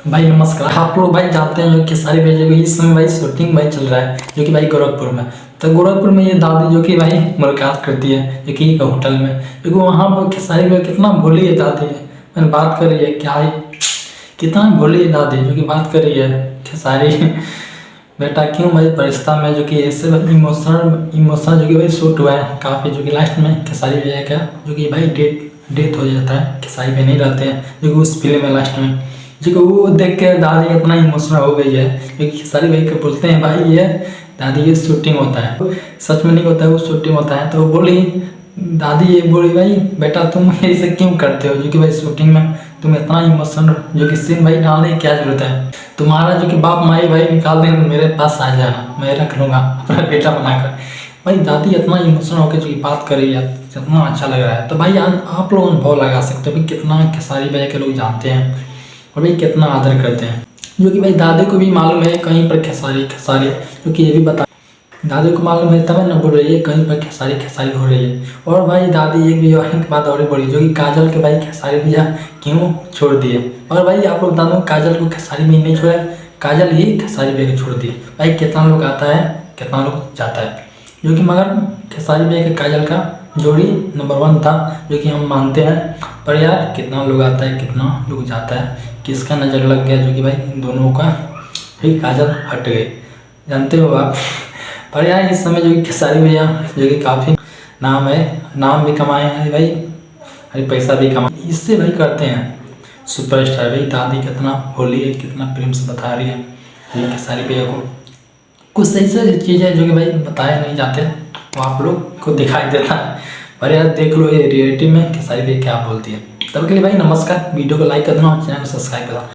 भाई नमस्कार। आप लोग भाई जानते हैं कि सारी भाई जो इस समय भाई शूटिंग भाई चल रहा है जो कि भाई गोरखपुर में। तो गोरखपुर में ये दादी जो कि भाई मुलाकात करती है जो कि एक होटल में, क्योंकि वहाँ पर खेसारी भाई कितना भोली है दादी है। मैंने बात कर रही है क्या है, कितना भोली है दादी जो कि बात कर रही है खेसारी बेटा क्यों भाई परिश्ता में जो कि ऐसे इमोशनल जो कि भाई शूट हुआ है काफ़ी, जो कि लास्ट में खेसारी भैया का जो कि भाई डेथ हो जाता है, खेसारी भाई नहीं रहते हैं जो कि उस फिल्म में लास्ट में, जो कि वो देख के दादी इतना इमोशनल हो गई है क्योंकि खेसारी भाई को बोलते हैं भाई ये दादी ये शूटिंग होता है, सच में नहीं होता है वो शूटिंग होता है। तो बोली दादी ये बोली भाई बेटा तुम ऐसे क्यों करते हो जो कि भाई शूटिंग में तुम इतना इमोशनल जो कि सीन भाई डालने की क्या जरूरत है, तुम्हारा जो कि बाप माई भाई निकाल दें मेरे पास आ जाना मैं रख लूँगा अपना बेटा बनाकर। भाई दादी इतना इमोशनल होकर जो कि बात कर रही है कितना अच्छा लग रहा है। तो भाई आप लोग अनुभव लगा सकते हो भाई कितना खेसारी भाई के लोग जानते हैं और भाई कितना आदर करते हैं, जो कि भाई दादी को भी मालूम है कहीं पर खेसारी जो कि ये भी बता दादी को मालूम है तब न बोल रही है कहीं पर खेसारी हो रही है। और भाई दादी एक भी के बाद और बोली जो कि काजल के भाई खेसारी भैया क्यों छोड़ दिए, और भाई आप लोग दादू काजल को खेसारी भैया नहीं छोड़ा, काजल ही खेसारी भैया को छोड़ दिए। भाई कितना लोग आता है कितना लोग जाता है, जो कि मगर खेसारी भैया के काजल का जोड़ी नंबर 1 था जो कि हम मानते हैं। पर यार कितना लोग आता है कितना लोग जाता है, किसका नज़र लग गया जो कि भाई इन दोनों का ही काजल हट गए, जानते हो आप। पर यार इस समय जो कि खेसारी भैया जो कि काफ़ी नाम है, नाम भी कमाए हैं भाई, अरे पैसा भी कमाए इससे भाई करते हैं सुपरस्टार। भाई दादी कितना होली है कितना प्रेम से बता रही है ये खेसारी भैया को, कुछ ऐसी चीज़ें जो कि भाई बताए नहीं जाते तो आप लोग को दिखाई देता है। पर यार देख लो ये रियलिटी में खेसारी भैया क्या बोलती है। तब के लिए भाई नमस्कार, वीडियो को लाइक कर देना और चैनल को सब्सक्राइब कर देना।